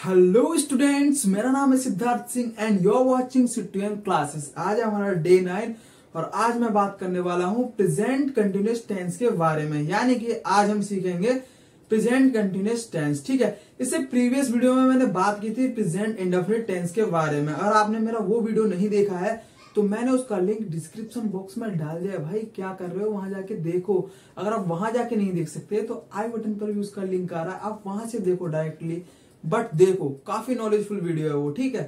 Hello students, मेरा नाम है Siddharth Singh and you are watching CTM classes. आज है हमारा डे 9 और आज मैं बात करने वाला हूं प्रेजेंट कंटिन्यूअस टेंस के बारे में। यानी कि आज हम सीखेंगे प्रेजेंट कंटिन्यूअस टेंस। ठीक है, इससे प्रीवियस वीडियो में मैंने बात की थी प्रेजेंट इंडेफिनिट टेंस के बारे में। अगर आपने मेरा वो वीडियो नहीं देखा है तो मैंने उसका लिंक डिस्क्रिप्शन बॉक्स में डाल दिया। भाई क्या कर रहे हो, वहां जाके देखो। अगर आप वहां जाके नहीं देख सकते तो आई बटन पर भी उसका लिंक आ रहा है, आप वहां से देखो डायरेक्टली। बट देखो, काफी नॉलेजफुल वीडियो है वो। ठीक है,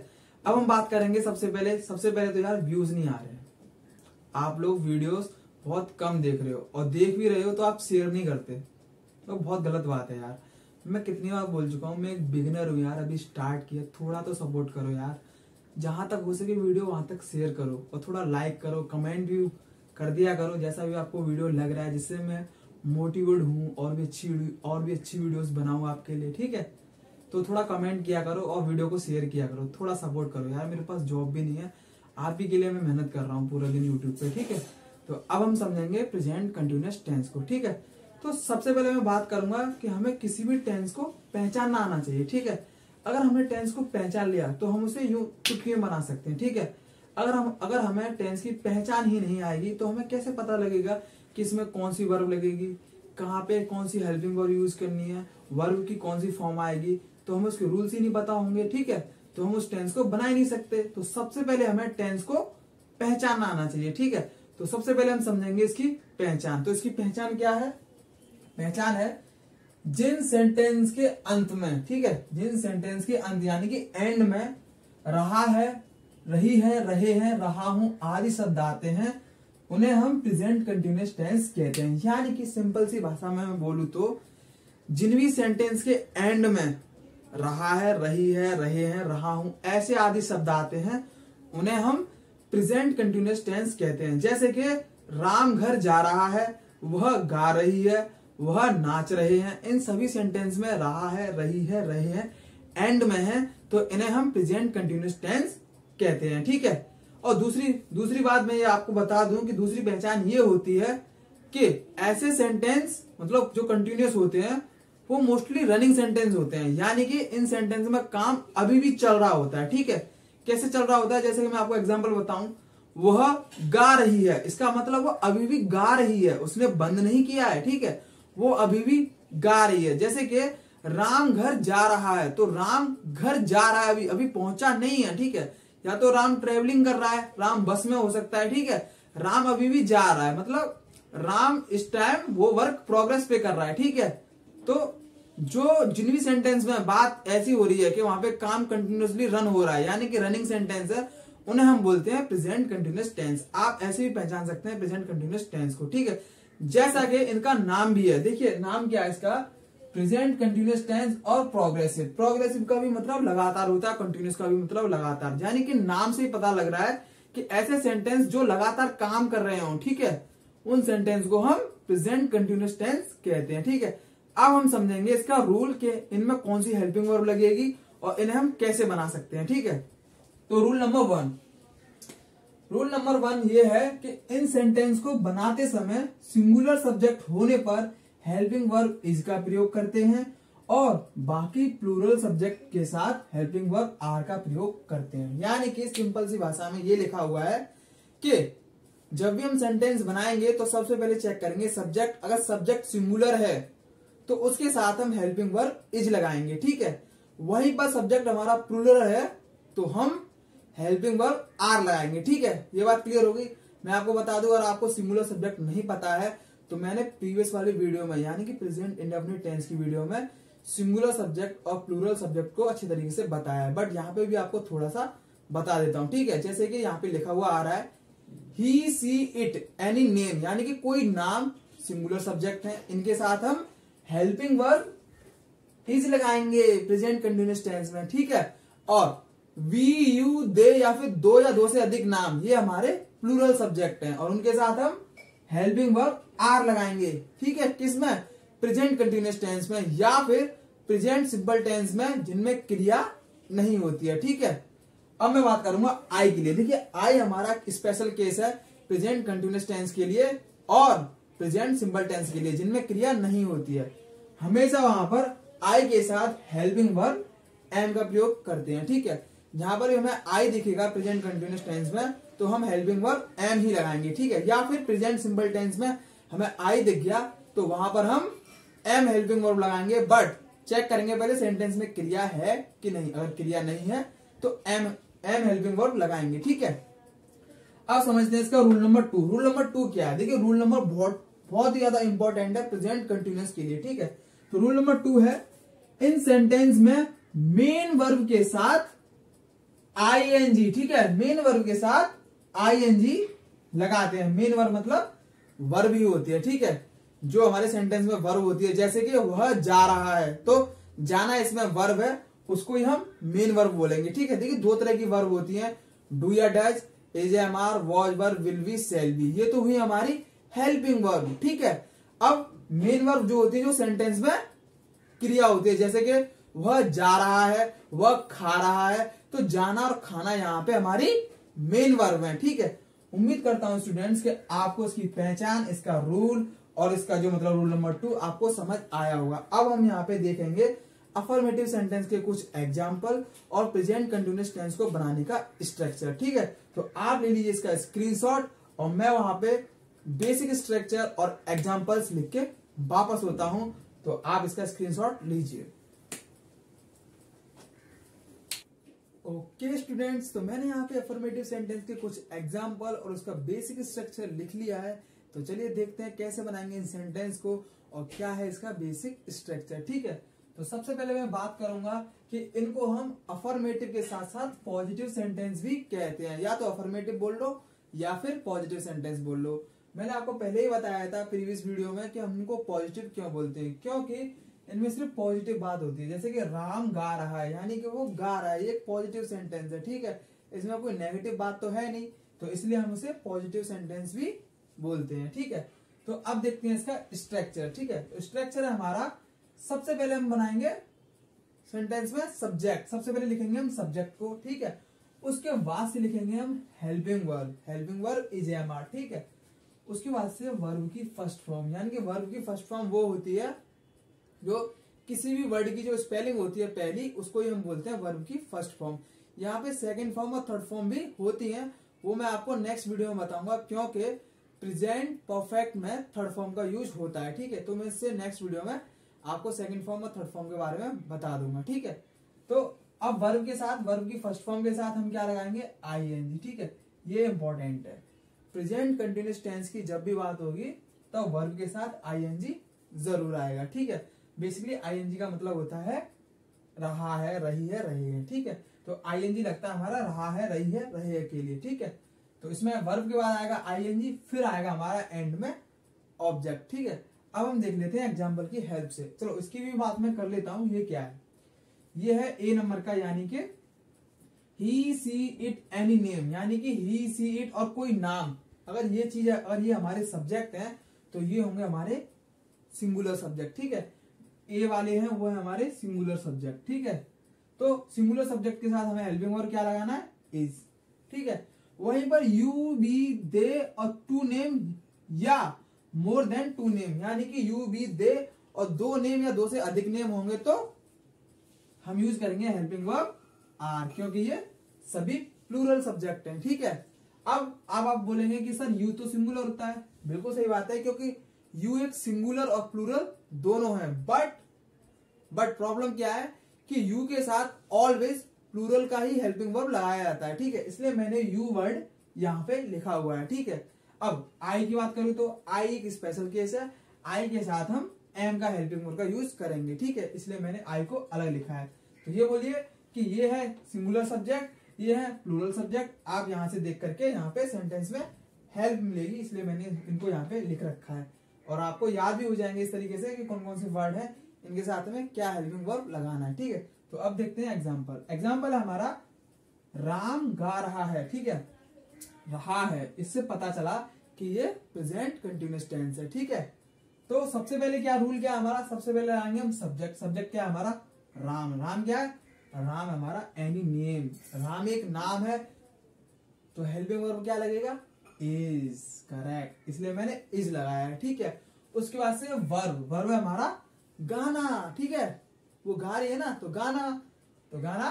अब हम बात करेंगे सबसे पहले तो यार व्यूज नहीं आ रहे हैं। आप लोग वीडियोस बहुत कम देख रहे हो और देख भी रहे हो तो आप शेयर नहीं करते, तो बहुत गलत बात है यार। मैं कितनी बार बोल चुका हूँ, मैं एक बिगिनर हूँ यार, अभी स्टार्ट किया। थोड़ा तो सपोर्ट करो यार, जहां तक हो सके वीडियो वहां तक शेयर करो और थोड़ा लाइक करो, कमेंट भी कर दिया करो जैसा भी आपको वीडियो लग रहा है, जिससे मैं मोटिवेट हूँ और भी अच्छी वीडियोस बनाऊं आपके लिए। ठीक है, तो थोड़ा कमेंट किया करो और वीडियो को शेयर किया करो, थोड़ा सपोर्ट करो यार। मेरे पास जॉब भी नहीं है, आप ही के लिए मैं मेहनत कर रहा हूँ पूरा दिन यूट्यूब पे। ठीक है, तो अब हम समझेंगे प्रेजेंट कंटिन्यूअस टेंस को। ठीक है, तो सबसे पहले मैं बात करूंगा कि हमें किसी भी टेंस को पहचानना आना चाहिए। ठीक है, अगर हमने टेंस को पहचान लिया तो हम उसे यूं चुटकी में बना सकते हैं। ठीक है, अगर हमें टेंस की पहचान ही नहीं आएगी तो हमें कैसे पता लगेगा कि इसमें कौन सी वर्ब लगेगी, कहाँ पे कौन सी हेल्पिंग वर्ब यूज करनी है, वर्ब की कौन सी फॉर्म आएगी, तो हमें उसके रूल्स ही नहीं पता होंगे। ठीक है, तो हम उस टेंस को बना ही नहीं सकते। तो सबसे पहले हमें टेंस को पहचानना आना चाहिए। ठीक है, तो सबसे पहले हम समझेंगे इसकी पहचान। तो इसकी पहचान क्या है? पहचान है जिन सेंटेंस के अंत में, ठीक है, जिन सेंटेंस के अंत यानी कि एंड में रहा है, रही है, रहे हैं, रहा हूं आदि शब्द आते हैं, उन्हें हम प्रेजेंट कंटिन्यूअस टेंस कहते हैं। यानी कि सिंपल सी भाषा में मैं बोलूं तो जिन भी सेंटेंस के एंड में रहा है, रही है, रहे हैं, रहा हूं ऐसे आदि शब्द आते हैं, उन्हें हम प्रेजेंट कंटिन्यूअस टेंस कहते हैं। जैसे कि राम घर जा रहा है, वह गा रही है, वह नाच रहे हैं। इन सभी सेंटेंस में रहा है, रही है, रहे हैं एंड में है, तो इन्हें हम प्रेजेंट कंटिन्यूअस टेंस कहते हैं। ठीक है, और दूसरी बात मैं ये आपको बता दूं कि दूसरी पहचान ये होती है कि ऐसे सेंटेंस मतलब जो कंटिन्यूअस होते हैं वो मोस्टली रनिंग सेंटेंस होते हैं। यानी कि इन सेंटेंस में काम अभी भी चल रहा होता है। ठीक है, कैसे चल रहा होता है? जैसे कि मैं आपको एग्जांपल बताऊं, वह गा रही है, इसका मतलब वो अभी भी गा रही है, उसने बंद नहीं किया है। ठीक है, वो अभी भी गा रही है। जैसे कि राम घर जा रहा है, तो राम घर जा रहा है, अभी पहुंचा नहीं है। ठीक है, या तो राम ट्रेवलिंग कर रहा है, राम बस में हो सकता है। ठीक है, राम अभी भी जा रहा है, मतलब राम इस टाइम वो वर्क प्रोग्रेस पे कर रहा है। ठीक है, तो जो जिन भी सेंटेंस में बात ऐसी हो रही है कि वहां पे काम कंटिन्यूअसली रन हो रहा है, यानी कि रनिंग सेंटेंस है, उन्हें हम बोलते हैं प्रेजेंट कंटिन्यूअस टेंस। आप ऐसे भी पहचान सकते हैं प्रेजेंट कंटिन्यूअस टेंस को। ठीक है, जैसा कि इनका नाम भी है, देखिए नाम क्या है इसका, प्रेजेंट कंटिन्यूअस टेंस और प्रोग्रेसिव। प्रोग्रेसिव का भी मतलब लगातार होता है, कंटिन्यूअस का भी मतलब लगातार। यानी कि नाम से ही पता लग रहा है कि ऐसे सेंटेंस जो लगातार काम कर रहे हो, ठीक है, उन सेंटेंस को हम प्रेजेंट कंटिन्यूअस टेंस कहते हैं। ठीक है, अब हम समझेंगे इसका रूल के इनमें कौन सी हेल्पिंग वर्ब लगेगी और इन्हें हम कैसे बना सकते हैं। ठीक है, तो रूल नंबर वन ये है कि इन सेंटेंस को बनाते समय सिंगुलर सब्जेक्ट होने पर हेल्पिंग वर्ब इज का प्रयोग करते हैं और बाकी प्लूरल सब्जेक्ट के साथ हेल्पिंग वर्ब आर का प्रयोग करते हैं। यानी कि सिंपल सी भाषा में ये लिखा हुआ है कि जब भी हम सेंटेंस बनाएंगे तो सबसे पहले चेक करेंगे सब्जेक्ट, अगर सब्जेक्ट सिंगुलर है तो उसके साथ हम हेल्पिंग वर्ब इज लगाएंगे। ठीक है, वहीं पर सब्जेक्ट हमारा प्लूरल है तो हम हेल्पिंग वर्ब आर लगाएंगे। ठीक है, ये बात क्लियर होगी। मैं आपको बता दूं, अगर आपको सिंगुलर सब्जेक्ट नहीं पता है तो मैंने प्रीवियस वाली वीडियो में यानी कि प्रेजेंट इंडेफिनिट टेंस की वीडियो में सिंगुलर सब्जेक्ट और प्लूरल सब्जेक्ट को अच्छी तरीके से बताया है, बट यहाँ पे भी आपको थोड़ा सा बता देता हूँ। ठीक है, जैसे कि यहाँ पे लिखा हुआ आ रहा है ही, सी, इट, एनी नेम, यानी कि कोई नाम सिंगुलर सब्जेक्ट है, इनके साथ हम हेल्पिंग वर्ब इज लगाएंगे प्रेजेंट कंटिन्यूअस टेंस में। ठीक है, और वी, यू, दे या फिर दो या दो से अधिक नाम, ये हमारे प्लूरल सब्जेक्ट हैं और उनके साथ हम हेल्पिंग वर्ब आर लगाएंगे। ठीक है, किसमें? प्रेजेंट कंटिन्यूअस टेंस में या फिर प्रेजेंट सिंपल टेंस में जिनमें क्रिया नहीं होती है। ठीक है, अब मैं बात करूंगा आई के लिए। देखिए आई हमारा स्पेशल केस है प्रेजेंट कंटिन्यूअस टेंस के लिए और प्रेजेंट सिंपल टेंस के लिए जिनमें क्रिया नहीं होती है। हमेशा वहां पर आई के साथ हेल्पिंग वर्ब एम का प्रयोग करते हैं। ठीक है, जहां पर हमें आई दिखेगा प्रेजेंट कंटिन्यूअस टेंस में तो हम हेल्पिंग वर्ब एम ही लगाएंगे। ठीक है, या फिर प्रेजेंट सिंपल टेंस में हमें आई दिख गया तो वहां पर हम एम हेल्पिंग वर्ब लगाएंगे, बट चेक करेंगे पहले सेंटेंस में क्रिया है कि नहीं। अगर क्रिया नहीं है तो एम हेल्पिंग वर्ब लगाएंगे। ठीक है, अब समझते हैं इसका रूल नंबर 2। रूल नंबर 2 क्या है? देखिए रूल नंबर बहुत ही ज्यादा इंपॉर्टेंट है प्रेजेंट कंटिन्यूअस के लिए। ठीक है, तो रूल नंबर 2 है इन सेंटेंस में मेन वर्ब के साथ आईएनजी। ठीक है, मेन वर्ब के साथ आईएनजी लगाते हैं। मेन वर्ब मतलब वर्ब ही होती है। ठीक है, जो हमारे सेंटेंस में वर्ब होती है, जैसे कि वह जा रहा है तो जाना इसमें वर्ब है, उसको ही हम मेन वर्ब बोलेंगे। ठीक है, देखिए 2 तरह की वर्ब होती है, डू या does, is am are, was verb, will be, shall be, ये तो हुई हमारी हेल्पिंग वर्ब। ठीक है, अब मेन वर्ब जो होती है जो सेंटेंस में क्रिया होती है, जैसे कि वह जा रहा है, वह खा रहा है, तो जाना और खाना यहाँ पे हमारी मेन वर्ब है। ठीक है, उम्मीद करता हूं स्टूडेंट्स कि आपको इसकी पहचान, इसका रूल और इसका जो मतलब रूल नंबर 2 आपको समझ आया होगा। अब हम यहाँ पे देखेंगे अफर्मेटिव सेंटेंस के कुछ एग्जाम्पल और प्रेजेंट कंटिन्यूअस टेंस को बनाने का स्ट्रक्चर। ठीक है, तो आप ले लीजिए इसका स्क्रीनशॉट और मैं वहां पे बेसिक स्ट्रक्चर और एग्जाम्पल्स लिख के वापस होता हूं, तो आप इसका स्क्रीनशॉट लीजिए। ओके स्टूडेंट्स, तो मैंने यहाँ पे अफर्मेटिव सेंटेंस के कुछ एग्जाम्पल और उसका बेसिक स्ट्रक्चर लिख लिया है। तो चलिए देखते हैं कैसे बनाएंगे इन सेंटेंस को और क्या है इसका बेसिक स्ट्रक्चर। ठीक है, तो सबसे पहले मैं बात करूंगा कि इनको हम अफर्मेटिव के साथ साथ पॉजिटिव सेंटेंस भी कहते हैं। या तो अफर्मेटिव बोल लो या फिर पॉजिटिव सेंटेंस बोल लो। मैंने आपको पहले ही बताया था प्रीवियस वीडियो में कि हम इनको पॉजिटिव क्यों बोलते हैं, क्योंकि इनमें सिर्फ पॉजिटिव बात होती है। जैसे कि राम गा रहा है, यानी कि वो गा रहा है, ये एक पॉजिटिव सेंटेंस है। ठीक है, इसमें कोई नेगेटिव बात तो है नहीं, तो इसलिए हम उसे पॉजिटिव सेंटेंस भी बोलते हैं। ठीक है, तो अब देखते हैं इसका स्ट्रक्चर। ठीक है, तो स्ट्रक्चर है हमारा, सबसे पहले हम बनाएंगे सेंटेंस में सब्जेक्ट। सबसे पहले लिखेंगे हम सब्जेक्ट को। ठीक है, उसके बाद से लिखेंगे हम helping verb. Helping verb is am are. ठीक है, उसके बाद से वर्ब की फर्स्ट फॉर्म, यानी कि वर्ब की फर्स्ट फॉर्म वो होती है जो किसी भी वर्ड की जो स्पेलिंग होती है पहली, उसको ही हम बोलते हैं वर्ब की फर्स्ट फॉर्म। यहाँ पे सेकंड फॉर्म और थर्ड फॉर्म भी होती हैं, वो मैं आपको नेक्स्ट वीडियो में बताऊंगा, क्योंकि प्रेजेंट परफेक्ट में थर्ड फॉर्म का यूज होता है। ठीक है, तो मैं इससे नेक्स्ट वीडियो में आपको सेकंड फॉर्म और थर्ड फॉर्म के बारे में बता दूंगा। ठीक है, तो अब वर्ब के साथ, वर्ब की फर्स्ट फॉर्म के साथ हम क्या लगाएंगे? आईएनजी। ठीक है, ये इंपॉर्टेंट है। प्रेजेंट कंटिन्यूअस टेंस की जब भी बात होगी तो वर्ब के साथ आईएनजी जरूर आएगा। ठीक है, बेसिकली आईएनजी का मतलब होता है रहा है, रही है, रहे है। ठीक है, तो आईएनजी लगता है हमारा रहा है, रही है, रहे के लिए। ठीक है, तो इसमें वर्ब के बाद आएगा आईएनजी, फिर आएगा हमारा एंड में ऑब्जेक्ट। ठीक है, अब हम देख लेते हैं एग्जाम्पल की हेल्प से। चलो इसकी भी बात मैं कर लेता हूं। ये क्या है? ये है ए नंबर का, यानी कि ही सी इट एनी नेम, यानी कि ही सी इट और कोई नाम। अगर ये चीज है, अगर ये हमारे सब्जेक्ट हैं तो ये होंगे हमारे सिंगुलर सब्जेक्ट। ठीक है, ए वाले हैं वो है हमारे सिंगुलर सब्जेक्ट। ठीक है, तो सिंगुलर सब्जेक्ट के साथ हमें हेल्पिंग वर्ब क्या लगाना है? इज। ठीक है, वहीं पर यू, बी, दे और टू नेम या मोर देन टू नेम, यानी कि यू, बी, दे और 2 नेम या 2 से अधिक नेम होंगे तो हम यूज करेंगे हेल्पिंग वर्ब आर, क्योंकि ये सभी प्लूरल सब्जेक्ट हैं। ठीक है, अब आप बोलेंगे कि सर यू तो सिंगुलर होता है। बिल्कुल सही बात है, क्योंकि यू एक सिंगुलर और प्लूरल दोनों है। बट प्रॉब्लम क्या है कि यू के साथ ऑलवेज प्लूरल का ही हेल्पिंग वर्ब लगाया जाता है। ठीक है, इसलिए मैंने यू वर्ड यहाँ पे लिखा हुआ है। ठीक है, अब आई की बात करूं तो आई एक स्पेशल केस है, आई के साथ हम एम का हेल्पिंग वर्ब का यूज करेंगे। ठीक है, इसलिए मैंने आई को अलग लिखा है। तो ये बोलिए कि ये है सिंगुलर सब्जेक्ट, ये है प्लूरल सब्जेक्ट। आप यहां से देख करके यहाँ पे सेंटेंस में हेल्प मिलेगी, इसलिए मैंने इनको यहाँ पे लिख रखा है और आपको याद भी हो जाएंगे इस तरीके से कि कौन कौन से वर्ड है, इनके साथ में क्या हेल्पिंग वर्ब लगाना है। ठीक है, तो अब देखते हैं एग्जाम्पल। एग्जाम्पल है हमारा राम गा रहा है। ठीक है, रहा है, इससे पता चला कि ये प्रेजेंट कंटिन्यूअस टेंस है। ठीक है, तो सबसे पहले क्या रूल क्या है हमारा? सबसे पहले आएंगे हम सब्जेक्ट। सब्जेक्ट क्या है हमारा? राम। राम क्या है? राम हमारा एनी नेम, राम एक नाम है, तो हेल्पिंग वर्ब क्या लगेगा? इज। करेक्ट, इसलिए मैंने इज लगाया है। ठीक है, उसके बाद से वर्ब। वर्ब है हमारा गाना। ठीक है, वो गा रही है ना, तो गाना। तो गाना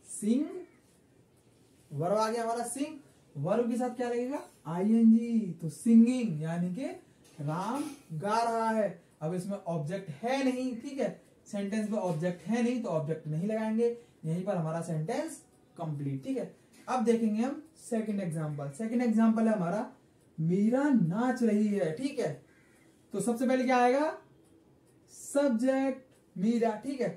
सिंग, वर्ब आ गया हमारा सिंग, वर्ब के साथ क्या लगेगा आईएनजी, तो सिंगिंग यानी कि राम गा रहा है। अब इसमें ऑब्जेक्ट है नहीं, ठीक है, सेंटेंस में ऑब्जेक्ट है नहीं तो ऑब्जेक्ट नहीं लगाएंगे, यहीं पर हमारा सेंटेंस कंप्लीट, ठीक है। अब देखेंगे हम सेकंड एग्जांपल। सेकंड एग्जांपल है हमारा मीरा नाच रही है, ठीक है। तो सबसे पहले क्या आएगा सब्जेक्ट मीरा, ठीक है।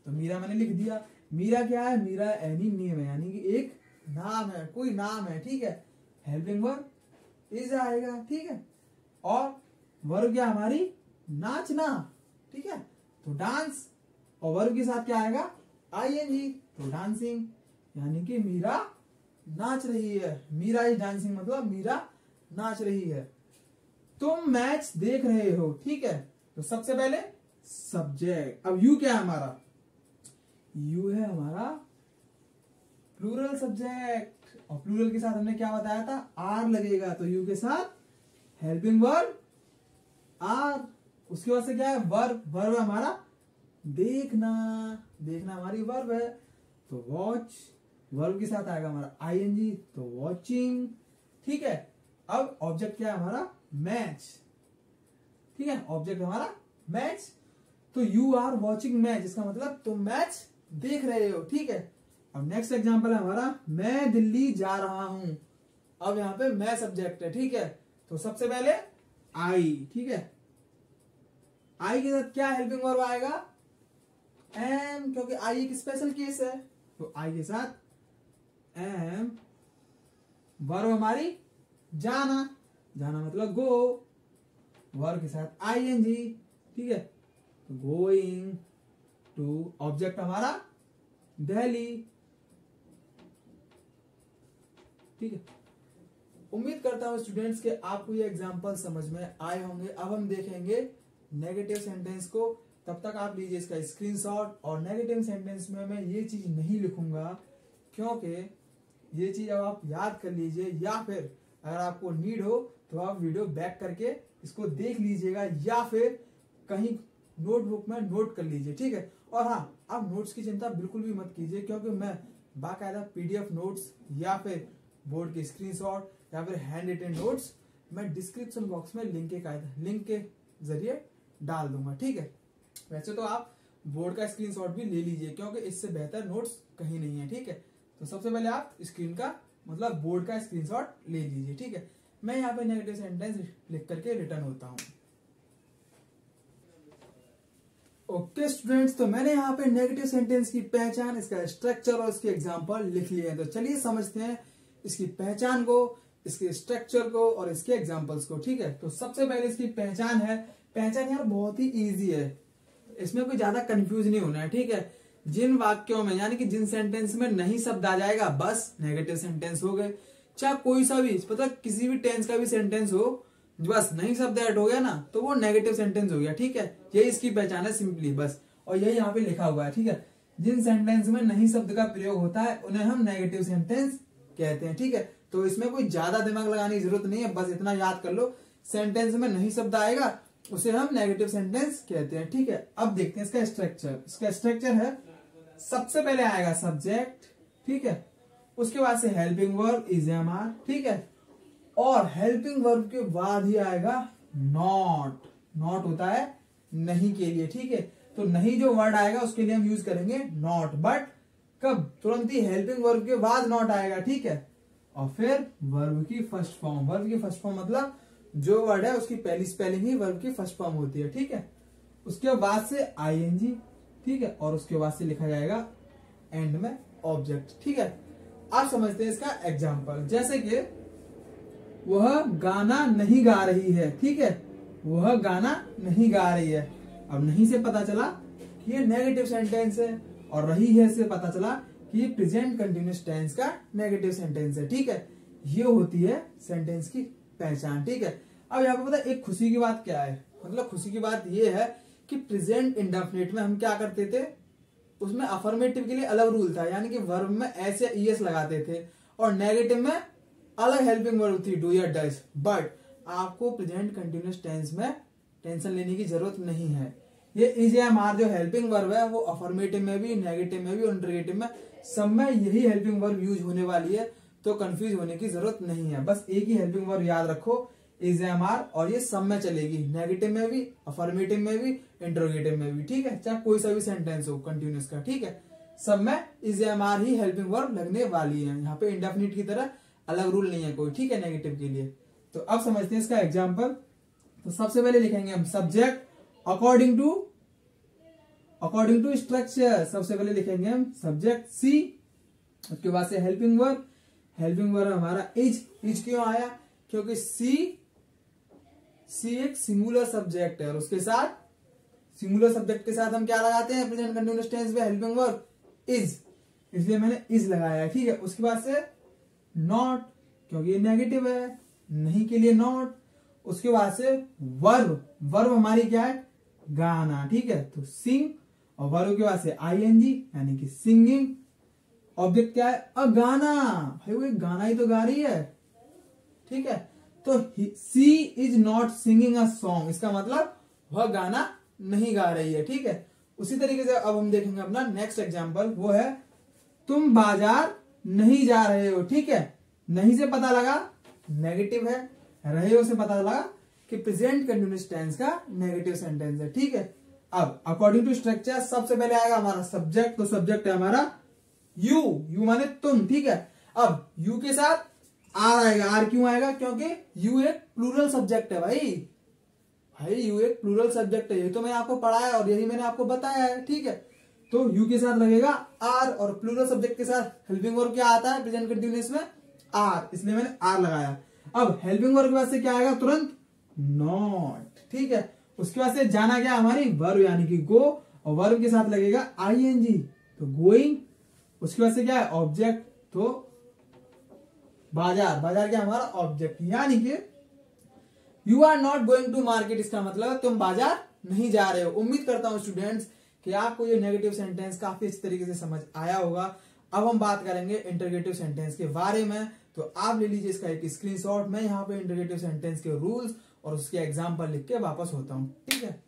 तो मीरा मैंने लिख दिया, मीरा क्या है, मीरा एनी नेम है यानी कि एक नाम है, कोई नाम है, ठीक है। हेल्पिंग वर्ब इज आएगा, ठीक है। और वर्ब क्या हमारी नाचना, ठीक है, तो डांस, और वर्ब के साथ क्या आएगा आईएनजी, तो डांसिंग यानी कि मीरा नाच रही है। मीरा इज डांसिंग मतलब मीरा नाच रही है। तुम मैच देख रहे हो, ठीक है। तो सबसे पहले सब्जेक्ट। अब यू क्या है हमारा, यू है हमारा प्लूरल सब्जेक्ट, और प्लूरल के साथ हमने क्या बताया था आर लगेगा, तो यू के साथ हेल्पिंग वर्ब आर। उसके बाद से क्या है वर्ब, वर्ब हमारा देखना, देखना हमारी वर्ब है, तो वॉच, वर्ब के साथ आएगा हमारा आईएनजी, तो वॉचिंग, ठीक है। अब ऑब्जेक्ट क्या है हमारा मैच, ठीक है, ऑब्जेक्ट हमारा मैच, तो यू आर वॉचिंग मैच, इसका मतलब तुम मैच देख रहे हो, ठीक है। अब नेक्स्ट एग्जांपल है हमारा मैं दिल्ली जा रहा हूं। अब यहां पे मैं सब्जेक्ट है, ठीक है। तो सबसे पहले आई, ठीक है, आई के साथ क्या हेल्पिंग वर्ब आएगा एम, क्योंकि आई एक स्पेशल केस है, तो आई के साथ एम, वर्ब हमारी जाना, जाना मतलब गो, वर्ब के साथ आईएनजी, ठीक है, तो गोइंग टू, ऑब्जेक्ट हमारा दिल्ली, ठीक है। उम्मीद करता हूं स्टूडेंट्स के आपको ये एग्जांपल समझ में आए होंगे। अब हम देखेंगे नेगेटिव सेंटेंस को, तब तक आप लीजिए इसका स्क्रीनशॉट। और नेगेटिव सेंटेंस में मैं ये चीज नहीं लिखूंगा, क्योंकि ये चीज अब आप याद कर लीजिए, या फिर अगर आपको नीड हो तो आप वीडियो बैक करके इसको देख लीजिएगा, या फिर कहीं नोटबुक में नोट कर लीजिए, ठीक है। और हाँ, आप नोट्स की चिंता बिल्कुल भी मत कीजिए, क्योंकि मैं बाकायदा पीडीएफ नोट्स या फिर बोर्ड के स्क्रीनशॉट या फिर हैंड रिटन नोट्स मैं डिस्क्रिप्शन बॉक्स में लिंक के जरिए डाल दूंगा, ठीक है। वैसे तो आप बोर्ड का स्क्रीनशॉट भी ले लीजिए, क्योंकि इससे बेहतर नोट्स कहीं नहीं है, ठीक है। तो सबसे पहले आप स्क्रीन का मतलब बोर्ड का स्क्रीनशॉट ले लीजिए, ठीक है। मैं यहाँ पे नेगेटिव सेंटेंस लिख करके रिटर्न होता हूँ। ओके स्टूडेंट्स, तो मैंने यहाँ पे नेगेटिव सेंटेंस की पहचान, इसका स्ट्रक्चर और इसके एग्जांपल लिख लिए हैं। तो चलिए समझते हैं इसकी पहचान को, इसके स्ट्रक्चर को और इसके एग्जांपल्स को, ठीक है। तो सबसे पहले इसकी पहचान है, पहचान यार बहुत ही इजी है, इसमें कोई ज्यादा कंफ्यूज नहीं होना है, ठीक है। जिन वाक्यों में यानी कि जिन सेंटेंस में नहीं शब्द आ जाएगा बस नेगेटिव सेंटेंस हो गए। चाहे कोई सा भी, पता किसी भी टेंस का भी सेंटेंस हो, बस नहीं शब्द ऐड हो गया ना तो वो नेगेटिव सेंटेंस हो गया, ठीक है। यही इसकी पहचान है सिंपली, बस। और यही यहाँ पे लिखा हुआ है, ठीक है। जिन सेंटेंस में नहीं शब्द का प्रयोग होता है उन्हें हम नेगेटिव सेंटेंस कहते हैं, ठीक है। तो इसमें कोई ज्यादा दिमाग लगाने की जरूरत नहीं है, बस इतना याद कर लो, सेंटेंस में नहीं शब्द आएगा उसे हम नेगेटिव सेंटेंस कहते हैं, ठीक है। अब देखते हैं इसका स्ट्रक्चर। इसका स्ट्रक्चर है, सबसे पहले आएगा सब्जेक्ट, ठीक है, उसके बाद से helping verb is am are, ठीक है, और हेल्पिंग वर्ब के बाद ही आएगा नॉट। नॉट होता है नहीं के लिए, ठीक है। तो नहीं जो वर्ड आएगा उसके लिए हम यूज करेंगे नॉट, बट कब, तुरंत ही हेल्पिंग वर्ब के बाद नॉट आएगा, ठीक है। और फिर वर्ब की फर्स्ट फॉर्म, वर्ब की फर्स्ट फॉर्म मतलब जो वर्ड है उसकी पहली स्पेलिंग ही वर्ब की फर्स्ट फॉर्म होती है, ठीक है। उसके बाद से आईएनजी, ठीक है, और उसके बाद से लिखा जाएगा एंड में ऑब्जेक्ट, ठीक है। आप समझते हैं इसका एग्जाम्पल, जैसे कि वह गाना नहीं गा रही है, ठीक है, वह गाना नहीं गा रही है। अब नहीं से पता चला कि ये नेगेटिव सेंटेंस है, और रही है से पता चला कि ये प्रेजेंट कंटिन्यूअस टेंस का नेगेटिव सेंटेंस है, ठीक है। ये होती है सेंटेंस की पहचान, ठीक है। अब यहाँ पे पता एक खुशी की बात क्या है, मतलब खुशी की बात ये है कि प्रेजेंट इंडेफिनिट में हम क्या करते थे, उसमें अफर्मेटिव के लिए अलग रूल था, यानी कि वर्ब में ऐसे ईएस लगाते थे, और नेगेटिव में अलग हेल्पिंग वर्ब थी डू या डज। बट आपको प्रेजेंट कंटिन्यूअस टेंस में टेंशन लेने की जरूरत नहीं है, ये इज एम आर जो हेल्पिंग वर्ब है वो अफर्मेटिव में भी, नेगेटिव में भी और इंटरोगेटिव में सब में यही हेल्पिंग वर्ब यूज होने वाली है, तो कंफ्यूज होने की जरूरत नहीं है। बस एक ही हेल्पिंग वर्ब याद रखो, इज एम आर, और ये सब में चलेगी, नेगेटिव में भी, अफर्मेटिव में भी, इंटरोगेटिव में भी, ठीक है, चाहे कोई सा भी सेंटेंस हो कंटिन्यूस का, ठीक है, सब में इज एम आर ही हेल्पिंग वर्ब लगने वाली है। यहाँ पे इंडेफिनिट की तरह अलग रूल नहीं है कोई, ठीक है, नेगेटिव के लिए। तो अब समझते हैं इसका एग्जाम्पल। तो सबसे पहले लिखेंगे हम सब्जेक्ट अकॉर्डिंग टू स्ट्रक्चर। सबसे पहले लिखेंगे हम सब्जेक्ट सी, उसके बाद से हेल्पिंग वर्ब हमारा इज क्यों आया, क्योंकि सी एक सिंगुलर सब्जेक्ट है और उसके साथ सिंगुलर सब्जेक्ट के साथ हम क्या लगाते हैं प्रेजेंट कंटीन्यूअस टेंस में हेल्पिंग वर्ब इज, इसलिए मैंने इज लगाया, ठीक है। उसके बाद से नॉट, क्योंकि ये नेगेटिव है, नहीं के लिए नॉट। उसके बाद से वर्ब हमारी क्या है, गाना, ठीक है, तो सिंग, और वर्ब के बाद से आईएनजी यानी कि सिंगिंग। ऑब्जेक्ट क्या है, अ गाना, भाई वो एक गाना ही तो गा रही है, ठीक है। तो she is not singing a song, इसका मतलब वह गाना नहीं गा रही है, ठीक है। उसी तरीके से अब हम देखेंगे अपना नेक्स्ट एग्जाम्पल, वो है तुम बाजार नहीं जा रहे हो, ठीक है। नहीं से पता लगा नेगेटिव है, रहे हो से पता लगा कि प्रेजेंट कंटीन्यूअस टेंस का नेगेटिव सेंटेंस है, ठीक है। अब अकॉर्डिंग टू स्ट्रक्चर सबसे पहले आएगा हमारा सब्जेक्ट, तो सब्जेक्ट है हमारा यू माने तुम, ठीक है। अब यू के साथ आर आएगा, आर क्यों आएगा, क्योंकि यू एक प्लूरल सब्जेक्ट है भाई यू एक प्लूरल सब्जेक्ट है, ये तो मैंने आपको पढ़ाया और यही मैंने आपको बताया है, ठीक है। तो यू के साथ लगेगा आर, और प्लूरल सब्जेक्ट के साथ हेल्पिंग वर्ब क्या आता है प्रेजेंट कंटीन्यूअस में, आर, इसलिए मैंने आर लगाया। अब हेल्पिंग वर्ब के बाद से क्या आएगा तुरंत, नॉट, ठीक है। उसके बाद से जाना क्या हमारी वर्ब यानी कि गो, और वर्ब के साथ लगेगा आईएनजी, तो गोइंग। उसके बाद से क्या है ऑब्जेक्ट, तो बाजार क्या हमारा ऑब्जेक्ट, यानी कि you are not going to market, इसका मतलब तुम बाजार नहीं जा रहे हो। उम्मीद करता हूं स्टूडेंट्स कि आपको ये नेगेटिव सेंटेंस काफी अच्छी तरीके से समझ आया होगा। अब हम बात करेंगे इंटरगेटिव सेंटेंस के बारे में, तो आप ले लीजिए इसका एक स्क्रीनशॉट। मैं यहाँ पे इंटरगेटिव सेंटेंस के रूल्स और उसके एग्जाम्पल लिख के वापस होता हूं, ठीक है।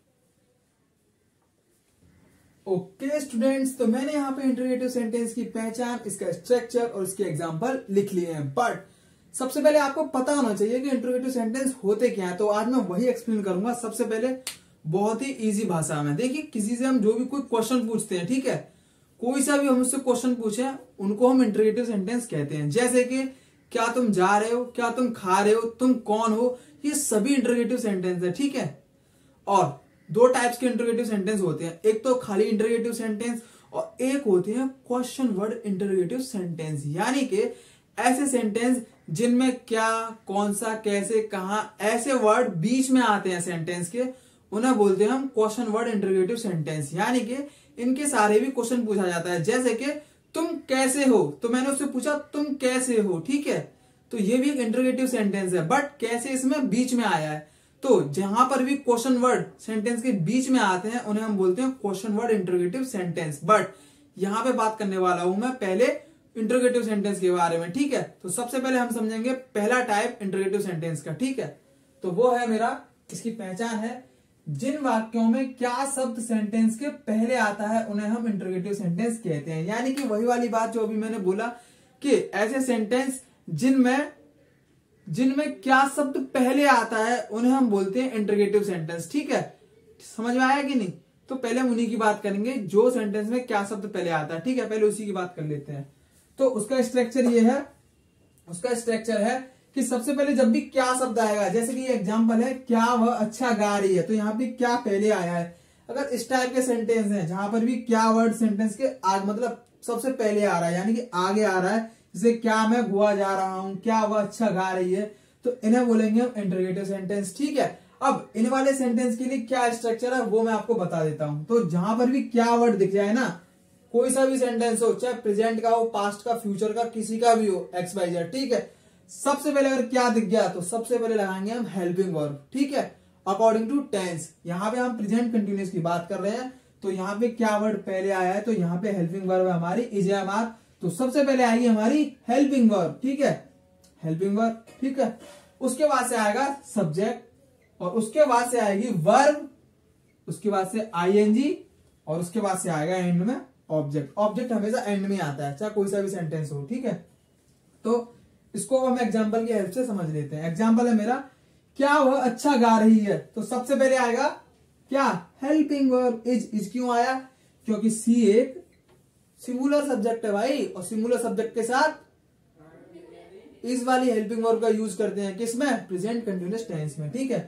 ओके स्टूडेंट्स, तो मैंने यहाँ पे इंटरगेटिव सेंटेंस की पहचान, इसका स्ट्रक्चर और इसके एग्जाम्पल लिख लिए हैं। बट सबसे पहले आपको पता होना चाहिए कि इंटरगेटिव सेंटेंस होते क्या है, तो आज मैं वही एक्सप्लेन करूंगा। सबसे पहले बहुत ही इजी भाषा में, देखिए किसी से हम जो भी कोई क्वेश्चन पूछते हैं, ठीक है, कोई सा भी हम उससे क्वेश्चन पूछे उनको हम इंटरगेटिव सेंटेंस कहते हैं। जैसे कि क्या तुम जा रहे हो, क्या तुम खा रहे हो, तुम कौन हो, ये सभी इंटरगेटिव सेंटेंस है, ठीक है। और दो टाइप्स के इंटरगेटिव सेंटेंस होते हैं, एक तो खाली इंटरगेटिव सेंटेंस और एक होते हैं क्वेश्चन वर्ड इंटरगेटिव सेंटेंस, यानी कि ऐसे सेंटेंस जिनमें क्या, कौन सा, कैसे, कहां, ऐसे वर्ड बीच में आते हैं सेंटेंस के, उन्हें बोलते हैं हम क्वेश्चन वर्ड इंटरगेटिव सेंटेंस। यानी कि इनके सारे भी क्वेश्चन पूछा जाता है, जैसे कि तुम कैसे हो, तो मैंने उससे पूछा तुम कैसे हो, ठीक है, तो ये भी एक इंटरगेटिव सेंटेंस है, बट कैसे इसमें बीच में आया है। तो जहां पर भी क्वेश्चन वर्ड सेंटेंस के बीच में आते हैं उन्हें हम बोलते हैं question word interrogative sentence. But यहां पे बात करने वाला हूं मैं पहले इंटरगेटिव सेंटेंस के बारे में, ठीक है। तो सबसे पहले हम समझेंगे पहला टाइप इंटरगेटिव सेंटेंस का, ठीक है। तो वो है मेरा, इसकी पहचान है जिन वाक्यों में क्या शब्द सेंटेंस के पहले आता है उन्हें हम इंटरगेटिव सेंटेंस कहते हैं। यानी कि वही वाली बात जो अभी मैंने बोला कि ऐसे सेंटेंस जिनमें क्या शब्द पहले आता है उन्हें हम बोलते हैं इंटरगेटिव सेंटेंस, ठीक है। समझ में आया कि नहीं? तो पहले हम उन्हीं की बात करेंगे जो सेंटेंस में क्या शब्द पहले आता है, ठीक है, पहले उसी की बात कर लेते हैं। तो उसका स्ट्रक्चर ये है, उसका स्ट्रक्चर है कि सबसे पहले जब भी क्या शब्द आएगा, जैसे कि एग्जांपल है क्या वह अच्छा गा रही है, तो यहाँ पे क्या पहले आया है। अगर इस टाइप के सेंटेंस हैं जहां पर भी क्या वर्ड सेंटेंस के आगे मतलब सबसे पहले आ रहा है, यानी कि आगे आ रहा है, जैसे क्या मैं गोवा जा रहा हूं, क्या वह अच्छा गा रही है, तो इन्हें बोलेंगे हम इंटरगेटिव सेंटेंस, ठीक है। अब इन वाले सेंटेंस के लिए क्या स्ट्रक्चर है वो मैं आपको बता देता हूं। तो जहां पर भी क्या वर्ड दिख जाए ना, कोई सा भी सेंटेंस हो, चाहे प्रेजेंट का हो, पास्ट का, फ्यूचर का, किसी का भी हो, एक्स वाई जेड, ठीक है, सबसे पहले अगर क्या दिख गया तो सबसे पहले लगाएंगे हम हेल्पिंग वर्ब, ठीक है, अकॉर्डिंग टू टेंस। यहाँ पे हम प्रेजेंट कंटिन्यूअस की बात कर रहे हैं, तो यहाँ पे क्या वर्ड पहले आया है, तो यहाँ पे हेल्पिंग वर्ब है हमारी इज एम आर, तो सबसे पहले आएगी हमारी हेल्पिंग वर्ब, ठीक है, हेल्पिंग वर्ब, ठीक है। उसके बाद से आएगा सब्जेक्ट और उसके बाद से आएगी वर्ब उसके बाद से आईएनजी और उसके बाद से आएगा एंड में ऑब्जेक्ट। ऑब्जेक्ट हमेशा एंड में आता है, चाहे कोई सा भी सेंटेंस हो, ठीक है। तो इसको हम एग्जाम्पल की हेल्प से समझ लेते हैं। एग्जाम्पल है मेरा, क्या वह अच्छा गा रही है, तो सबसे पहले आएगा क्या, हेल्पिंग वर्ब इज क्यों आया, क्योंकि सी एक सिंगुलर सब्जेक्ट है भाई, और सिंगुलर सब्जेक्ट के साथ इस वाली हेल्पिंग वर्ब का यूज करते हैं किसमें, प्रेजेंट कंटिन्यूअस टेंस में, ठीक है।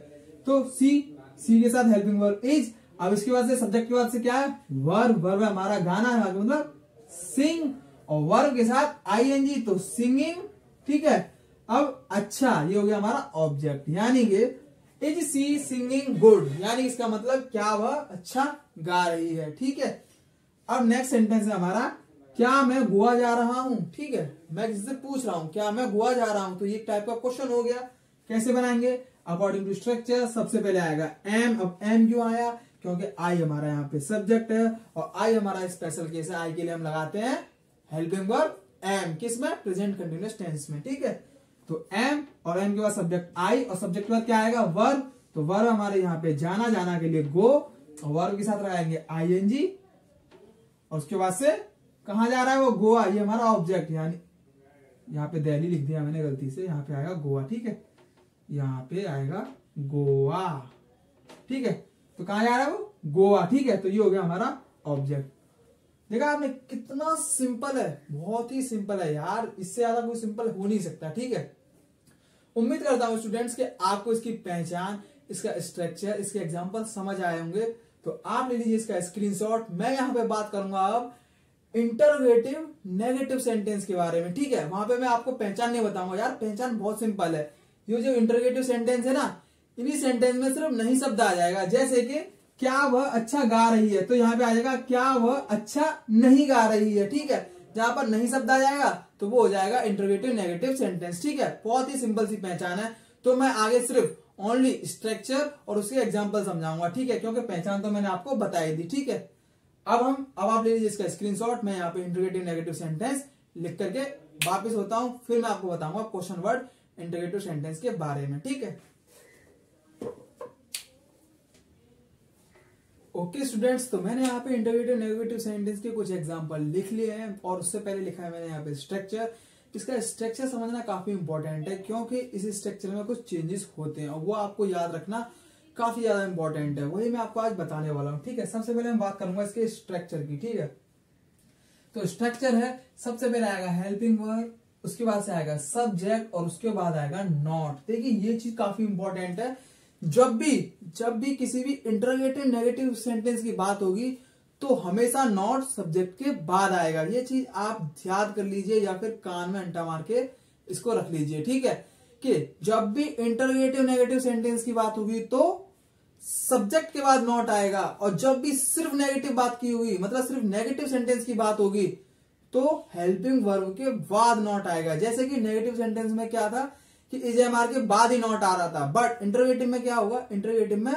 तो सी के साथ हेल्पिंग वर्ब इज। अब इसके बाद से सब्जेक्ट के बाद से क्या है, वर्ब। वर्ब हमारा गाना है, मतलब सिंग, और वर्ब के साथ आईएनजी तो सिंगिंग, ठीक है। अब अच्छा, ये हो गया हमारा ऑब्जेक्ट, यानी कि इज सी सिंगिंग गुड, यानी इसका मतलब क्या वह अच्छा गा रही है, ठीक है। अब नेक्स्ट सेंटेंस है हमारा, क्या मैं गोवा जा रहा हूं, ठीक है। मैं किसी से पूछ रहा हूं क्या मैं गोवा जा रहा हूं, तो ये एक टाइप का क्वेश्चन हो गया। कैसे बनाएंगे, अकॉर्डिंग टू स्ट्रक्चर। सबसे पहले आएगा एम। अब एम क्यों आया, क्योंकि आई हमारा यहाँ पे सब्जेक्ट है, और आई हमारा स्पेशल केस है। आई के लिए हम लगाते हैं हेल्पिंग वर्ब एम, किसमें, प्रेजेंट कंटिन्यूअस टेंस में, ठीक है। तो एम और एम के बाद सब्जेक्ट आई, और सब्जेक्ट के बाद क्या आएगा, वर्ब। तो वर्ब हमारे यहाँ पे जाना, जाना के लिए गो, और वर्ब के साथ लगाएंगे आईएनजी, और उसके बाद से कहां जा रहा है वो, गोवा। ये हमारा ऑब्जेक्ट, यानी यहाँ पे दिल्ली लिख दिया मैंने गलती से, यहाँ पे आएगा गोवा, ठीक है। यहाँ पे आएगा गोवा, ठीक है। तो कहां जा रहा है वो, गोवा, ठीक है। तो ये हो गया हमारा ऑब्जेक्ट। देखा आपने कितना सिंपल है, बहुत ही सिंपल है यार, इससे ज्यादा कोई सिंपल हो नहीं सकता, ठीक है। उम्मीद करता हूं स्टूडेंट्स के आपको इसकी पहचान, इसका स्ट्रक्चर, इसके एग्जांपल समझ आए होंगे। तो आप ले लीजिए इसका स्क्रीनशॉट। मैं यहाँ पे बात करूंगा अब इंटरोगेटिव नेगेटिव सेंटेंस के बारे में, ठीक है। वहां पे मैं आपको पहचान नहीं बताऊंगा यार, पहचान बहुत सिंपल है। ये जो इंटरोगेटिव सेंटेंस है ना, इन्हीं सेंटेंस में सिर्फ नहीं शब्द आ जाएगा। जैसे कि क्या वह अच्छा गा रही है, तो यहाँ पे आ जाएगा क्या वह अच्छा नहीं गा रही है, ठीक है। जहां पर नहीं शब्द आ जाएगा तो वो हो जाएगा इंटरोगेटिव नेगेटिव सेंटेंस, ठीक है। बहुत ही सिंपल सी पहचान है। तो मैं आगे सिर्फ ओनली स्ट्रक्चर और उसके एग्जाम्पल समझाऊंगा, ठीक है, क्योंकि पहचान तो मैंने आपको बताई दी, ठीक है। अब आप ले लीजिए इसका स्क्रीनशॉट। मैं यहाँ पे इंटरोगेटिव नेगेटिव सेंटेंस लिख करके वापस होता हूं, फिर मैं आपको बताऊंगा क्वेश्चन वर्ड इंटरोगेटिव सेंटेंस के बारे में, ठीक है। ओके स्टूडेंट्स, तो मैंने यहाँ पे इंटरोगेटिव नेगेटिव सेंटेंस के कुछ एग्जांपल लिख लिए हैं, और उससे पहले लिखा है मैंने यहाँ पे स्ट्रक्चर। इसका स्ट्रक्चर समझना काफी इंपॉर्टेंट है, क्योंकि इस स्ट्रक्चर में कुछ चेंजेस होते हैं, और वो आपको याद रखना काफी ज्यादा इंपॉर्टेंट है। वही मैं आपको आज बताने वाला हूँ, ठीक है। सबसे पहले मैं बात करूंगा इसके स्ट्रक्चर की, ठीक है। तो स्ट्रक्चर है, सबसे पहले आएगा हेल्पिंग वर्ब, उसके बाद से आएगा सब्जेक्ट, और उसके बाद आएगा नॉट। देखिए ये चीज काफी इंपॉर्टेंट है। जब भी किसी भी इंटरोगेटिव नेगेटिव सेंटेंस की बात होगी तो हमेशा नॉट सब्जेक्ट के बाद आएगा। ये चीज आप याद कर लीजिए, या फिर कान में अंटा मार के इसको रख लीजिए, ठीक है। कि जब भी इंटरोगेटिव नेगेटिव सेंटेंस की बात होगी तो सब्जेक्ट के बाद नॉट आएगा, और जब भी सिर्फ नेगेटिव बात की होगी, मतलब सिर्फ नेगेटिव सेंटेंस की बात होगी, तो हेल्पिंग वर्ब के बाद नॉट आएगा। जैसे कि नेगेटिव सेंटेंस में क्या था कि इजएमआर के बाद ही नॉट आ रहा था, बट इंटरोगेटिव में क्या होगा, इंटरोगेटिव में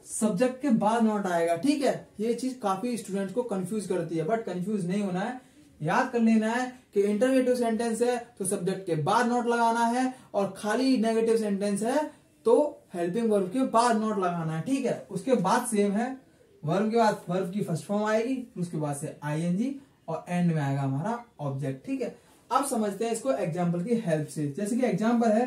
सब्जेक्ट के बाद नॉट आएगा, ठीक है। ये चीज काफी स्टूडेंट्स को कंफ्यूज करती है, बट कंफ्यूज नहीं होना है, याद कर लेना है कि इंटरोगेटिव सेंटेंस है तो सब्जेक्ट के बाद नॉट लगाना है, और खाली नेगेटिव सेंटेंस है तो हेल्पिंग वर्ब के बाद नॉट लगाना है, ठीक है। उसके बाद सेम है, वर्ब के बाद वर्ब की फर्स्ट फॉर्म आएगी, उसके बाद से आईएनजी, और एंड में आएगा हमारा ऑब्जेक्ट, ठीक है। अब समझते हैं इसको एग्जाम्पल की हेल्प से। जैसे कि एग्जाम्पल है,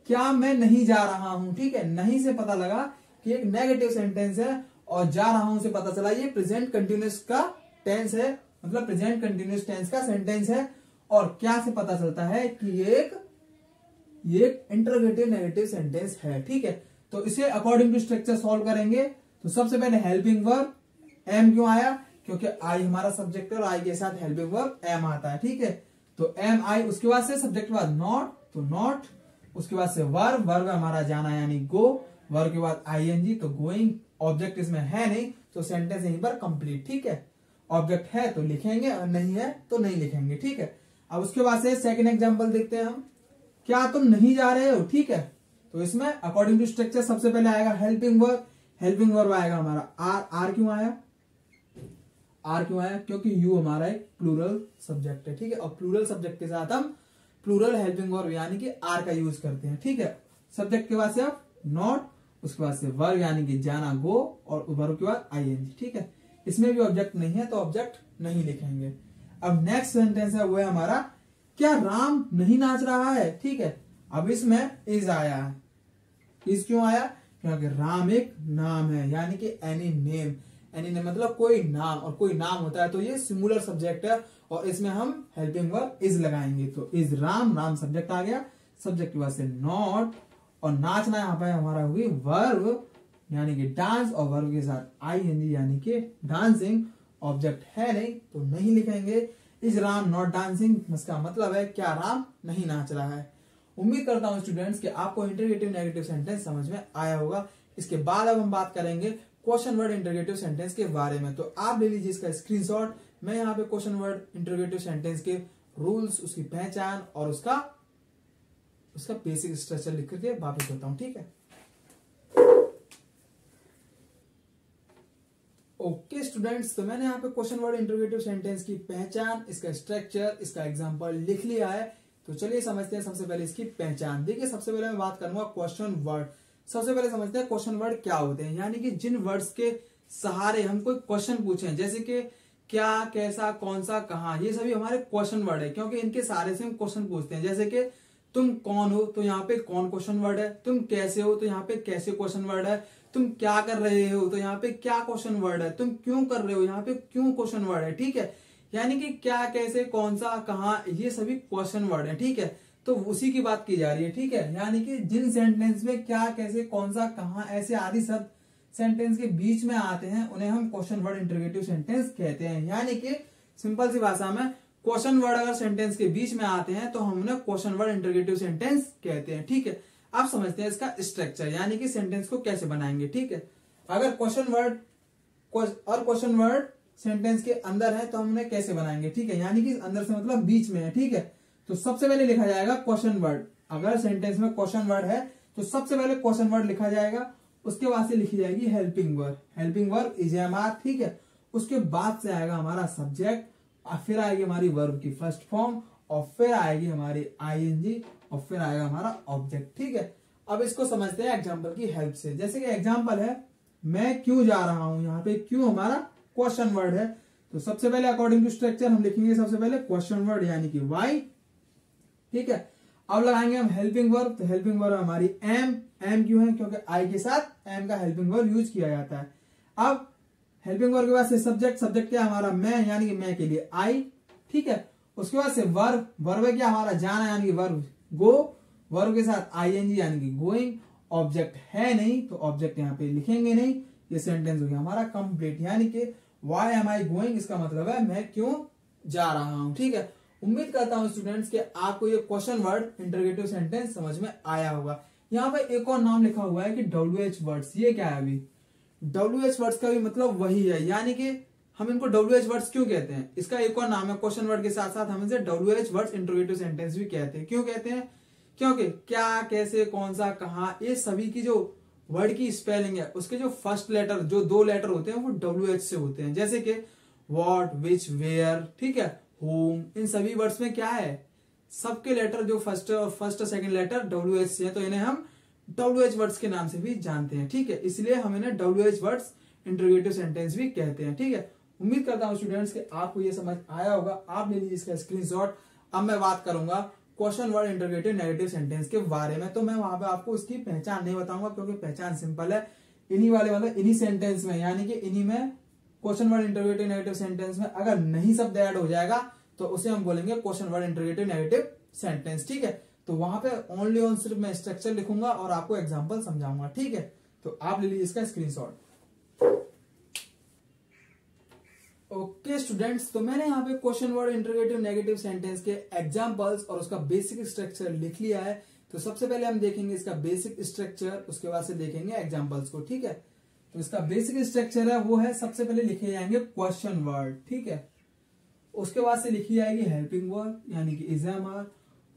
क्या मैं नहीं जा रहा हूं, ठीक है। नहीं से पता लगा कि एक नेगेटिव सेंटेंस है, और जा रहा हूं से पता चला ये प्रेजेंट कंटिन्यूअस का टेंस है, मतलब प्रेजेंट कंटिन्यूअस टेंस का सेंटेंस है। और क्या से पता चलता है कि ये एक इंटरोगेटिव नेगेटिव सेंटेंस है, ठीक है। तो इसे अकॉर्डिंग टू स्ट्रक्चर सॉल्व करेंगे। तो सबसे पहले हेल्पिंग वर्ब एम क्यों आया, क्योंकि आई हमारा सब्जेक्ट है, और आई के साथ हेल्पिंग वर्ब एम आता है, ठीक है। तो एम आई, उसके बाद से सब्जेक्ट के बाद नॉट, तो नॉट, उसके बाद से वर्ब, वर्ब हमारा जाना यानी गो, वर्ब के बाद आईएनजी तो गोइंग। ऑब्जेक्ट इसमें है नहीं तो सेंटेंस यहीं पर कंप्लीट, ठीक है। ऑब्जेक्ट है तो लिखेंगे, और नहीं है तो नहीं लिखेंगे, ठीक है। अब उसके बाद से सेकंड एग्जांपल देखते हैं हम, क्या तुम नहीं जा रहे हो, ठीक है। तो इसमें अकॉर्डिंग टू स्ट्रक्चर सबसे पहले आएगा हेल्पिंग वर्ब। हेल्पिंग वर्ब आएगा हमारा आर। आर क्यों आया, आर क्यों आया, क्योंकि यू हमारा एक प्लूरल सब्जेक्ट है, ठीक है। और प्लूरल सब्जेक्ट के साथ हम प्लूरल हेल्पिंग वर्ब यानी कि आर का यूज करते हैं, ठीक है। सब्जेक्ट के बाद से आप नॉट, उसके बाद से वर्ब यानी कि जाना गो, और वर्ब के बाद आईएनजी। ठीक है, इसमें भी ऑब्जेक्ट नहीं है तो ऑब्जेक्ट नहीं लिखेंगे। अब नेक्स्ट सेंटेंस है वो है हमारा, क्या राम नहीं नाच रहा है। ठीक है, अब इसमें इज आया है। इज क्यों आया? क्योंकि राम एक नाम है, यानी कि एनी नेम। एनी नेम मतलब कोई नाम, और कोई नाम होता है तो ये सिंगुलर सब्जेक्ट है, और इसमें हम हेल्पिंग वर्ब इज लगाएंगे। तो इज राम, राम सब्जेक्ट आ गया, सब्जेक्ट की वजह से नॉट, और नाचना यहाँ पे हमारा हुई वर्ब यानी कि डांस, और वर्ब के साथ आईएनजी यानी कि डांसिंग। ऑब्जेक्ट है नहीं तो नहीं लिखेंगे। इज राम नॉट डांसिंग, इसका मतलब है क्या राम नहीं नाच रहा है। उम्मीद करता हूं स्टूडेंट्स कि आपको इंटरगेटिव नेगेटिव सेंटेंस समझ में आया होगा। इसके बाद अब हम बात करेंगे क्वेश्चन वर्ड इंटरगेटिव सेंटेंस के बारे में। तो आप ले लीजिए इसका स्क्रीनशॉट। मैं यहाँ पे क्वेश्चन वर्ड इंटरगेटिव सेंटेंस के रूल्स, उसकी पहचान और उसका बेसिक स्ट्रक्चर लिख करके वापस होता हूं। ठीक है, ओके स्टूडेंट्स, तो मैंने यहाँ पे क्वेश्चन वर्ड इंटरगेटिव सेंटेंस की पहचान, इसका स्ट्रक्चर, इसका एग्जांपल लिख लिया है। तो चलिए समझते हैं सबसे पहले इसकी पहचान। देखिए, सबसे पहले मैं बात करूंगा क्वेश्चन वर्ड। सबसे पहले समझते हैं क्वेश्चन वर्ड क्या होते हैं, यानी कि जिन वर्ड्स के सहारे हम कोई क्वेश्चन पूछें, जैसे कि क्या, कैसा, कौन सा, कहां, ये सभी हमारे क्वेश्चन वर्ड है, क्योंकि इनके सहारे से हम क्वेश्चन पूछते हैं। जैसे कि तुम कौन हो, तो यहाँ पे कौन क्वेश्चन वर्ड है। तुम कैसे हो, तो यहाँ पे कैसे क्वेश्चन वर्ड है। तुम क्या कर रहे हो, तो यहाँ पे क्या क्वेश्चन वर्ड है। तुम क्यों कर रहे हो, यहाँ पे क्यों क्वेश्चन वर्ड है। ठीक है, यानी कि क्या, कैसे, कौन सा, कहां, ये सभी क्वेश्चन वर्ड है। ठीक है, तो उसी की बात की जा रही है। ठीक है, यानी कि जिन सेंटेंस में क्या, कैसे, कौन सा, कहां ऐसे आदि शब्द सेंटेंस के बीच में आते हैं उन्हें हम क्वेश्चन वर्ड इंटरगेटिव सेंटेंस कहते हैं। यानी कि सिंपल सी भाषा में क्वेश्चन वर्ड अगर सेंटेंस के बीच में आते हैं तो हम उन्हें क्वेश्चन वर्ड इंटरगेटिव सेंटेंस कहते हैं। ठीक है, आप समझते हैं इसका स्ट्रक्चर, यानी कि सेंटेंस को कैसे बनाएंगे। ठीक है, अगर क्वेश्चन वर्ड सेंटेंस के अंदर है तो हम उन्हें कैसे बनाएंगे। ठीक है, यानी कि अंदर से मतलब बीच में है। ठीक है, तो सबसे पहले लिखा जाएगा क्वेश्चन वर्ड। अगर सेंटेंस में क्वेश्चन वर्ड है तो सबसे पहले क्वेश्चन वर्ड लिखा जाएगा, उसके बाद से लिखी जाएगी helping verb. Helping verb is am are. ठीक है, उसके बाद से आएगा हमारा सब्जेक्ट, और फिर आएगी हमारी वर्ब की फर्स्ट फॉर्म, और फिर आएगी हमारी आईएनजी, और फिर आएगा हमारा ऑब्जेक्ट। ठीक है, अब इसको समझते हैं एग्जाम्पल की हेल्प से। जैसे कि एग्जाम्पल है, मैं क्यों जा रहा हूं, यहाँ पे क्यों हमारा क्वेश्चन वर्ड है। तो सबसे पहले अकॉर्डिंग टू स्ट्रक्चर हम लिखेंगे सबसे पहले क्वेश्चन वर्ड यानी कि वाई। ठीक है, अब लगाएंगे हम हेल्पिंग वर्ब। तो हेल्पिंग वर्ब हमारी एम। एम क्यों है? क्योंकि आई के साथ एम का हेल्पिंग वर्ब यूज किया जाता है। अब हेल्पिंग वर्ब के बाद से सब्जेक्ट। सब्जेक्ट क्या हमारा मैं, यानी कि मैं के लिए आई। ठीक है, उसके बाद से वर्ब। वर्ब है क्या हमारा जाना, यानी कि वर्ब गो। वर्ब के साथ आईएनजी यानी कि गोइंग। ऑब्जेक्ट है नहीं तो ऑब्जेक्ट यहाँ पे लिखेंगे नहीं। ये सेंटेंस हो गया हमारा कंप्लीट, यानी कि वाई एम आई गोइंग, इसका मतलब है मैं क्यों जा रहा हूं। ठीक है, उम्मीद करता हूं स्टूडेंट्स कि आपको ये क्वेश्चन वर्ड इंटरगेटिव सेंटेंस समझ में आया होगा। यहाँ पे एक और नाम लिखा हुआ है कि WH वर्ड्स। ये क्या है? अभी WH वर्ड्स का भी मतलब वही है, यानी कि हम इनको WH वर्ड्स क्यों कहते हैं, इसका एक और नाम है। क्वेश्चन वर्ड के साथ साथ हम इसे WH वर्ड्स इंटरगेटिव सेंटेंस भी कहते हैं। क्यों कहते हैं? क्योंकि क्या, कैसे, कौन सा, कहां, ये सभी की जो वर्ड की स्पेलिंग है उसके जो फर्स्ट लेटर, जो 2 लेटर होते हैं वो WH से होते हैं। जैसे कि व्हाट, विच, वेयर, ठीक है, होम, इन सभी वर्ड्स में क्या है, सबके लेटर जो फर्स्ट और सेकंड लेटर WH से है, तो इन्हें हम WH वर्ड्स के नाम से भी जानते हैं। ठीक है, इसलिए हम इन्हें WH वर्ड्स इंटरगेटिव सेंटेंस भी कहते हैं। ठीक है, उम्मीद करता हूं स्टूडेंट्स कि आपको ये समझ आया होगा। आप ले लीजिए इसका स्क्रीनशॉट। अब मैं बात करूंगा question word interrogative negative sentence के बारे में। तो मैं वहां पे आपको इसकी पहचान नहीं बताऊंगा, क्योंकि पहचान सिंपल है। इन्हीं वाले मतलब इन्हीं सेंटेंस में, यानी कि इन्हीं में question word interrogative negative sentence में अगर नहीं शब्द ऐड हो जाएगा तो उसे हम बोलेंगे question word interrogative negative sentence. ठीक है, तो वहां पे ओनली ऑन सिर्फ मैं स्ट्रक्चर लिखूंगा और आपको एग्जांपल समझाऊंगा। ठीक है, तो आप ले लीजिए इसका स्क्रीनशॉट। ओके स्टूडेंट्स, तो मैंने यहाँ पे question word interrogative negative sentence के एग्जांपल्स और उसका बेसिक स्ट्रक्चर लिख लिया है। तो सबसे पहले हम देखेंगे इसका बेसिक स्ट्रक्चर, उसके बाद से देखेंगे एग्जांपल्स को। ठीक है, तो इसका बेसिक स्ट्रक्चर है वो है, सबसे पहले लिखे जाएंगे क्वेश्चन वर्ड। ठीक है, उसके बाद से लिखी जाएगी हेल्पिंग वर्ब यानी कि इज एम आर।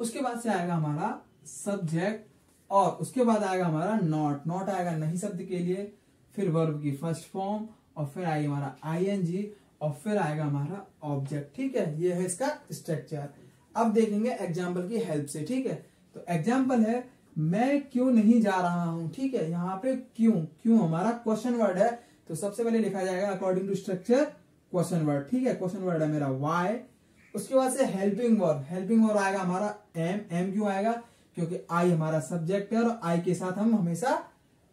उसके बाद से आएगा हमारा सब्जेक्ट, और उसके बाद आएगा हमारा नॉट। नॉट आएगा नहीं शब्द के लिए, फिर वर्ब की फर्स्ट फॉर्म, और फिर आएगा हमारा आईएनजी, और फिर आएगा हमारा ऑब्जेक्ट। ठीक है, ये है इसका स्ट्रक्चर। अब देखेंगे एग्जाम्पल की हेल्प से। ठीक है, तो एग्जाम्पल है, मैं क्यों नहीं जा रहा हूं, ठीक है। यहाँ पे क्यों हमारा क्वेश्चन वर्ड है, तो सबसे पहले लिखा जाएगा according to structure question word, ठीक है। क्वेश्चन वर्ड है मेरा वाई। उसके बाद से हेल्पिंग वर्ब आएगा हमारा एम क्यों आएगा, क्योंकि आई हमारा सब्जेक्ट है और आई के साथ हम हमेशा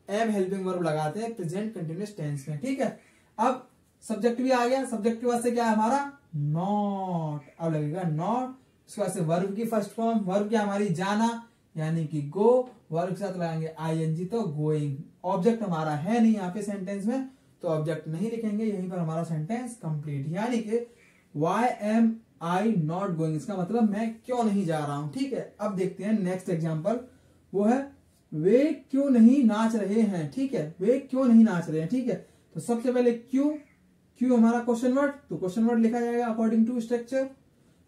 एम हेल्पिंग वर्ब लगाते हैं प्रेजेंट कंटिन्यूअस टेंस में, ठीक है। अब सब्जेक्ट भी आ गया, सब्जेक्ट के बाद से क्या है हमारा नॉट, अब लगेगा नॉट। उसके बाद से वर्ब की फर्स्ट फॉर्म, वर्ब क्या हमारी जाना यानी कि गो, वर्ब के साथ लगाएंगे आईएनजी तो गोइंग। ऑब्जेक्ट हमारा है नहीं यहाँ पे सेंटेंस में, तो ऑब्जेक्ट नहीं लिखेंगे, यहीं पर हमारा सेंटेंस कंप्लीट। यानी कि why am I not going, इसका मतलब मैं क्यों नहीं जा रहा हूं, ठीक है। अब देखते हैं नेक्स्ट एग्जाम्पल, वो है वे क्यों नहीं नाच रहे हैं, ठीक है। वे क्यों नहीं नाच रहे हैं, ठीक है। तो सबसे पहले क्यों हमारा क्वेश्चन वर्ड, तो क्वेश्चन वर्ड लिखा जाएगा अकॉर्डिंग टू स्ट्रक्चर।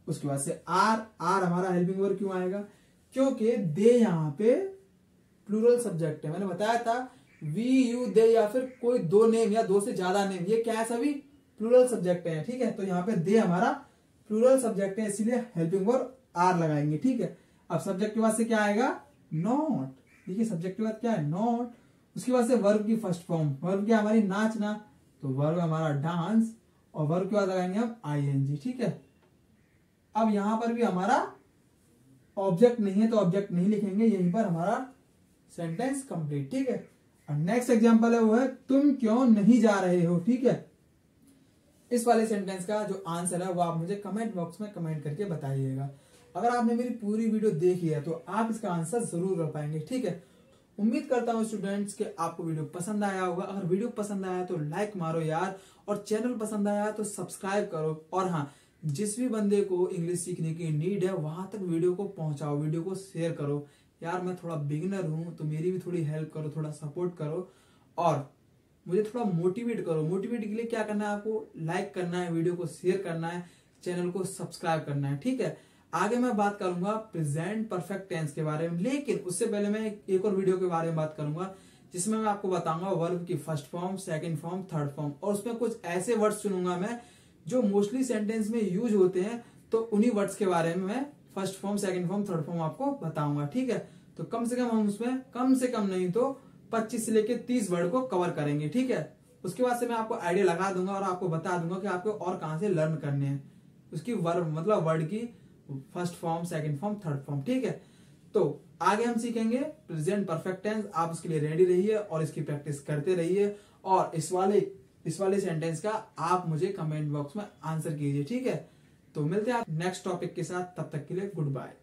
उसके बाद से आर हमारा हेल्पिंग वर्ब क्यों आएगा, क्योंकि दे यहाँ पे प्लूरल सब्जेक्ट है। मैंने बताया था वी यू दे या फिर कोई दो नेम या दो से ज्यादा नेम, ये क्या है सभी प्लूरल सब्जेक्ट है, ठीक है। तो यहाँ पे दे हमारा प्लूरल सब्जेक्ट है, इसीलिए हेल्पिंग वर्ब आर लगाएंगे, ठीक है। अब सब्जेक्ट के बाद से क्या आएगा नॉट, देखिए सब्जेक्ट के बाद क्या है नॉट। उसके बाद से वर्ब की फर्स्ट फॉर्म, वर्ब क्या हमारी नाचना, तो वर्ब हमारा डांस, और वर्ब के बाद लगाएंगे हम आईएनजी, ठीक है। अब यहां पर भी हमारा ऑब्जेक्ट नहीं है तो ऑब्जेक्ट नहीं लिखेंगे, यहीं पर हमारा सेंटेंस कंप्लीट, ठीक है। और नेक्स्ट एग्जांपल है वो है तुम क्यों नहीं जा रहे हो, ठीक है। इस वाले सेंटेंस का जो आंसर है वो आप मुझे कमेंट बॉक्स में कमेंट करके बताइएगा। अगर आपने मेरी पूरी वीडियो देखी है तो आप इसका आंसर जरूर कर पाएंगे, ठीक है। उम्मीद करता हूं स्टूडेंट्स कि आपको वीडियो पसंद आया होगा। अगर वीडियो पसंद आया तो लाइक मारो यार, और चैनल पसंद आया तो सब्सक्राइब करो। और हाँ, जिस भी बंदे को इंग्लिश सीखने की नीड है वहां तक वीडियो को पहुंचाओ, वीडियो को शेयर करो। यार मैं थोड़ा बिगिनर हूं तो मेरी भी थोड़ी हेल्प करो, थोड़ा सपोर्ट करो और मुझे थोड़ा मोटिवेट करो। मोटिवेट के लिए क्या करना है, आपको लाइक करना है, वीडियो को शेयर करना है, चैनल को सब्सक्राइब करना है, ठीक है। आगे मैं बात करूंगा प्रेजेंट परफेक्ट टेंस के बारे में, लेकिन उससे पहले मैं एक और वीडियो के बारे में बात करूंगा जिसमें मैं आपको बताऊंगा वर्ब की first form, second form, third form, और उसमें कुछ ऐसे वर्ड्स चुनूंगा मैं जो मोस्टली सेंटेंस में यूज होते हैं, तो उन्हीं वर्ड्स के बारे में मैं first form, second form, third form आपको बताऊंगा, ठीक है। तो कम से कम हम उसमें कम से कम नहीं तो 25 से लेके 30 वर्ड को कवर करेंगे, ठीक है। उसके बाद से मैं आपको आइडिया लगा दूंगा और आपको बता दूंगा कि आपको और कहां से लर्न करने हैं उसकी वर्ब, मतलब वर्ड की first form, second form, third form, ठीक है। तो आगे हम सीखेंगे प्रेजेंट परफेक्ट टेंस। आप उसके लिए रेडी रहिए और इसकी प्रैक्टिस करते रहिए, और इस वाले सेंटेंस का आप मुझे कमेंट बॉक्स में आंसर कीजिए, ठीक है। तो मिलते हैं आप नेक्स्ट टॉपिक के साथ, तब तक के लिए गुड बाय।